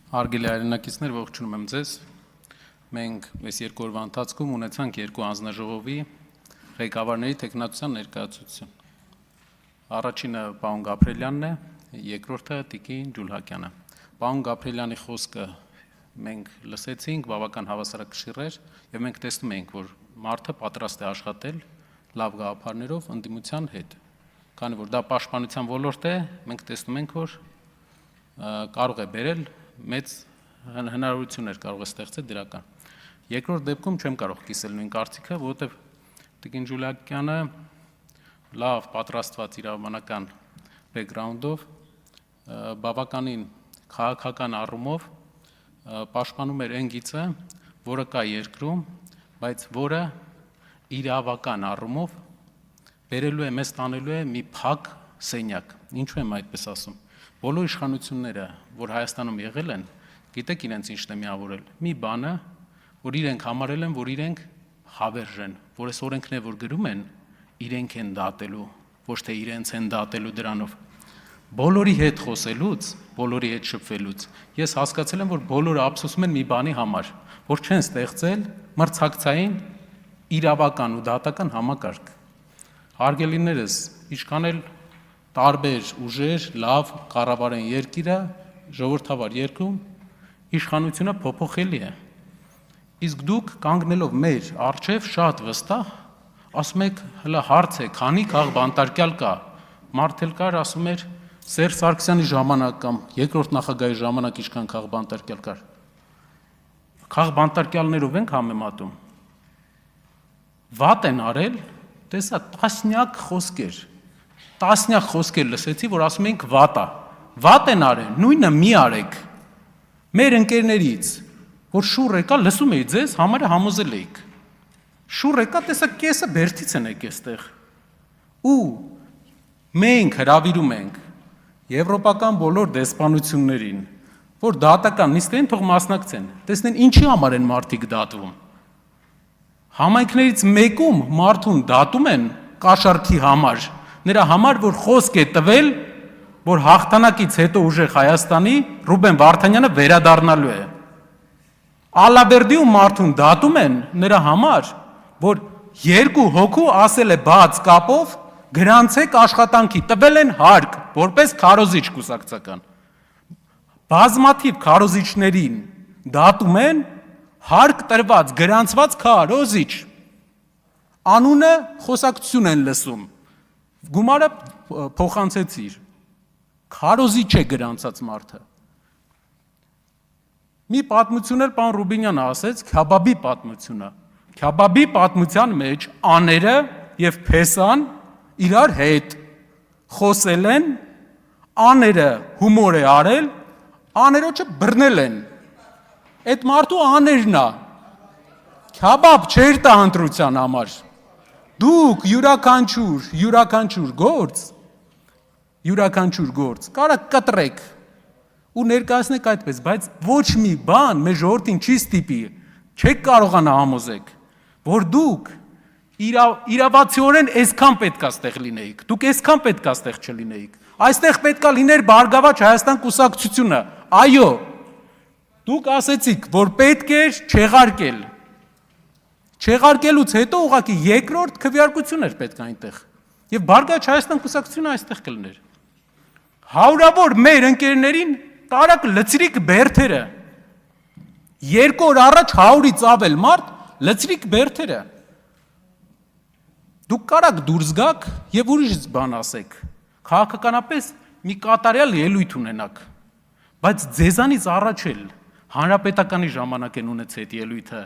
Հարգելի հայրենակիցներ, ողջունում եմ ձեզ։ Մենք այս երկու օրվա ընթացքում ունեցանք երկու անձնաժողովի ղեկավարների տեխնատության ներկայացություն։ Առաջինը պարոն Գաբրելյանն է, երկրորդը Տիկին Ջուլհակյանը։ Պարոն Գաբրելյանի խոսքը մենք լսեցինք, բավական հավասարակշիռ էր, եւ մենք տեսնում ենք, որ մարդը պատրաստ է աշխատել լավ գաղափարներով ընդդիմության հետ։ Քանի որ դա պաշտպանության ոլորտ է, մենք տեսնում ենք, որ կարող է բերել մեծ հնարավորություններ կարող է ստեղծել դրական։ Երկրորդ դեպքում չեմ կարող կիսել նույն կարծիքը, որովհետև Տիկին Ջուլհակյանը լավ պատրաստված իրավաբանական բեքգրաունդով, բավականին քաղաքական առումով պաշտպանում էր այն գիծը, որը կա երկրում, բայց որը իրավական առումով բերելու է մեզ տանելու է մի փակ սենյակ։ Ինչու եմ այդպես ասում։ Բոլոր իշխանությունները, որ Հայաստանում եղել են, գիտեք իրենց ինչն է միավորել։ Մի բանը, որ իրենք համարել են, որ իրենք հավերժ են, որ այս օրենքն է, որ գրում են, իրենք են դատելու, ոչ թե իրենց են դատելու դրանով։ Բոլորի հետ խոսելուց, բոլորի հետ շփվելուց, ես հասկացել եմ, որ բոլորը ափսոսում են մի բանի համար, որ չեն ստեղծել մրցակցային իրավական ու դատական համակարգ։ Հարգելիներս, ինչքան էլ տարբեր ուժեր, լավ կառավարեն երկիրը, ժողովրդավար երկրում, իշխանությունը փոփոխելի է։ Իսկ դուք կանգնելով մեր առջև շատ վստահ, ասում եք, հələ հարց է, քանի քաղ բանտարկյալ կա։ Մարդ էլ կար, ասում էր, Սերժ Սարգսյանի ժամանակ կամ երկրորդ նախագահի ժամանակ ինչքան քաղ բանտարկյալ կար։ Քաղ բանտարկյալներով ենք համեմատում։ Վատ են արել, տեսա տասնյակ խոսքեր լսեցի, որ ասում ենք վատ են արել, նույնը մի արեք։ Մեր ընկերներից, որ շուռ եկա, լսում էի ձեզ, համարը համոզել էիք։ Շուռ եկա, տեսա կեսը բերդից են եք էստեղ։ Ու մենք հրավիրում ենք եվրոպական բոլոր դեսպանություններին, որ դատական նիստերին թող մասնակցեն, տեսնեն ինչի համար են մարդիկ դատվում։ Համայնքներից մեկում մարդուն դատում են կաշառքի համար, նրա համար, որ խոսք է տվել, որ հաղթանակից հետո ուժեղ Հայաստանի Ռուբեն Վարդանյանը վերադառնալու է։ Ալավերդիում մարդուն դատում են նրա համար, որ երկու հոգու ասել է բաց կապով, գրանցեք աշխատանքի, տվել են հարկ, որպես քարոզիչ կուսակցական։ Բազմաթիվ քարոզիչներին դատում են հարկ տրված, գրանցված քարոզիչ։ Անունը խոսակցություն են լսում։ Գումարը փոխանցեցիր։ Քարոզիչ է գրանցած մարդը։ Մի պատմություն էլ պարոն Ռուբինյանը ասեց, քյաբաբի պատմությունը։ Քյաբաբի պատմության մեջ աները եւ փեսան իրար հետ խոսել են, աները հումոր է արել, աներոջը բռնել են։ Այդ մարդու աներն է։ Քյաբաբ չէր տա ընտրության համար։ Դուք յուրաքանչյուր գործ կարա կտրեք ու ներկայացնեք այդպես, բայց ոչ մի բան մեր ժողովրդին չի ստիպի, չեք կարողանա համոզեք, որ դուք իրավացիորեն այսքան պետքա ստեղ լինեիք, դուք այսքան պետքա ստեղ չլինեիք, այստեղ պետքա լիներ Բարգավաճ Հայաստան կուսակցությունը, այո, դուք ասեցիք, որ պետք էր չեղարկել, չեղարկելուց հետո ուղղակի երկրորդ քվեարկություն էր պետք այնտեղ, եւ Բարգավաճ Հայաստան կուսակցությունը այստեղ կլներ, հարյուրավոր մեր ընկերներին տարակ լծրիկ բերդերը, երկու օր առաջ 100-ից ավել մարդ լծրիկ բերդերը, դուք կարաք դուրս գաք եւ ուրիշ բան ասեք, քաղաքականապես մի կատարյալ ելույթ ունենաք, բայց ձեզանից առաջ էլ հանրապետականի ժամանակ են ունեցել այդ ելույթը,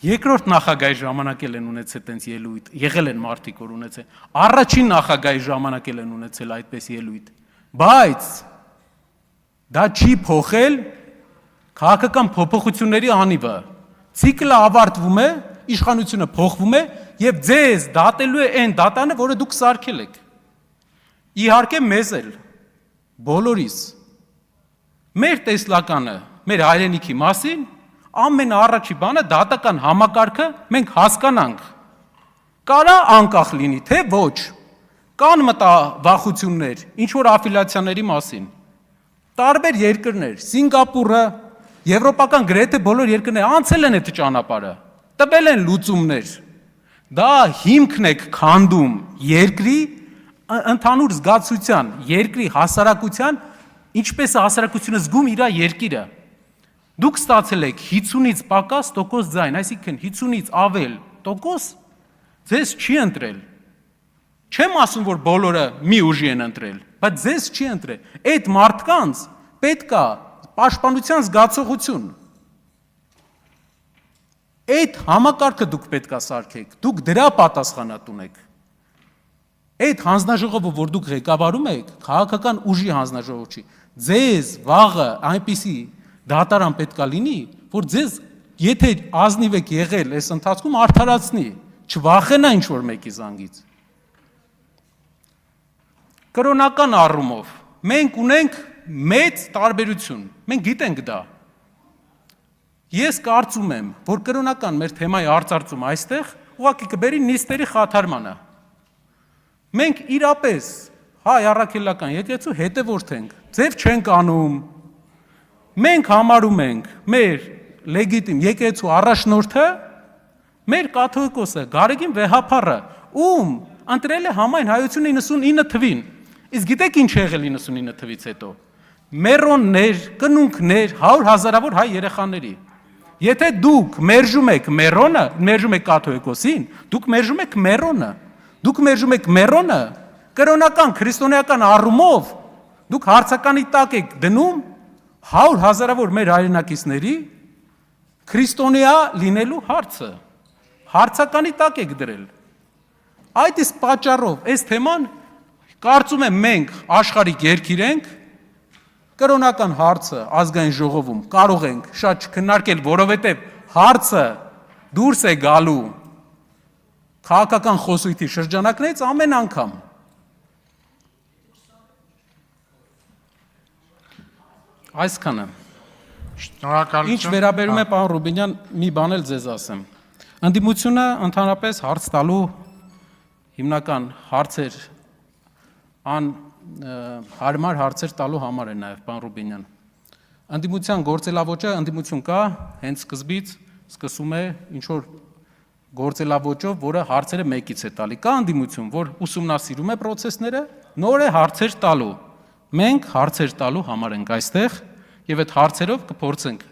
երկրորդ նախագահի ժամանակ էլ են ունեցել տենց ելույթ, եղել են մարդիկ, որ ունեցել, առաջին նախագահի ժամանակ էլ են ունեցել այդպես ելույթ, բայց դա չի փոխել քաղաքական փոփոխությունների անիվը, ցիկլը ավարտվում է, իշխանությունը փոխվում է եւ ձեզ դատելու է այն դատանը, որը դուք սարքել եք։ Իհարկե մեզ էլ, բոլորիս, մեր տեսլականը, մեր հայրենիքի մասին, ամենաառաջի բանը դատական համակարգը մենք հասկանանք, կարա անկախ լինի, թե ոչ, կան մտավախություններ, ինչ որ աֆիլիացիաների մասին, Տարբեր երկրներ, Սինգապուրը, եվրոպական գրեթե բոլոր երկրները անցել են այդ ճանապարհը, տվել են լուծումներ։ Դա հիմքն է քանդում երկրի ընդհանուր զգացության, երկրի հասարակության, ինչպես է հասարակությունը զգում իր երկիրը։ Դուք ստացել եք 50-ից պակաս տոկոս ձայն, այսինքն 50-ից ավել տոկոս ձեզ չի ընտրել։ Չեմ ասում, որ բոլորը մի ուժի են ընտրել, բայց ձեզ չի ընտրել։ Այդ մարդկանց պետք է պաշտպանության զգացողություն։ Այդ համակարգը դուք պետք է սարքեք, դուք դրա պատասխանատուն եք։ Այդ հանձնաժողովը, որ դուք ղեկավարում եք, քաղաքական ուժի հանձնաժողով չի։ Ձեզ վաղը այնպիսի դատարան պետք է լինի, որ ձեզ, եթե ազնիվ եք եղել այս ընթացքում, արդարացնի, չվախենա ինչ-որ մեկի զանգից։ Կրոնական առումով մենք ունենք մեծ տարբերություն, մենք գիտենք դա։ Ես կարծում եմ, որ կրոնական մեր թեմայի արծարծումը այստեղ ուղղակի կբերի նիստերի խաթարմանը։ Մենք իրապես հայ առաքելական եկեղեցու հետևորդ ենք, ձև չենք անում։ Մենք համարում ենք մեր լեգիտիմ եկեղեցու առաջնորդը մեր կաթողիկոսը Գարեգին Վեհափառը, ում ընտրել է համայն հայությունը 99 թվին։ Իսկ գիտեք ինչ եղել 99 թվից հետո։ Մերոններ, կնունքներ, 100 հազարավոր հայ երեխաների։ Եթե դուք մերժում եք մերոնը, մերժում եք կաթողիկոսին, դուք մերժում եք մերոնը։ Դուք մերժում եք մերոնը, կրոնական, քրիստոնեական առումով դուք հարցականի տակ եք դնում 100 հազարավոր մեր հայրենակիցների քրիստոնյա լինելու հարցը։ Հարցականի տակ եք դրել։ Այդ իսկ պատճառով այս թեման կարծում եմ մենք աշխարհիկ երկիր ենք, կրոնական հարցը ազգային ժողովում կարող ենք շատ չքննարկել, որովհետև հարցը դուրս է գալու քաղաքական խոսույթի շրջանակներից ամեն անգամ։ Այսքանը։ Շնորհակալություն։ Ինչ վերաբերում է պարոն Ռուբինյան, մի բան էլ ձեզ ասեմ։ Ընդդիմությունը ընդհանրապես հարց տալու հիմնական հարցեր հարմար հարցեր տալու համար է նաև պարոն Ռուբինյան։ Ընդդիմության գործելավոճը ընդդիմություն կա, հենց սկզբից սկսում է ինչ որ գործելավոճով, որը հարցերը մեկից է տալի։ Կա ընդդիմություն, որ ուսումնասիրում է process-ները, նոր է հարցեր տալու։ Մենք հարցեր տալու համար ենք այստեղ եւ այդ հարցերով կփորձենք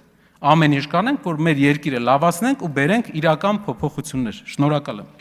ամեն ինչ կանենք, որ մեր երկիրը լավացնենք ու բերենք իրական փոփոխություններ։ Շնորհակալ եմ։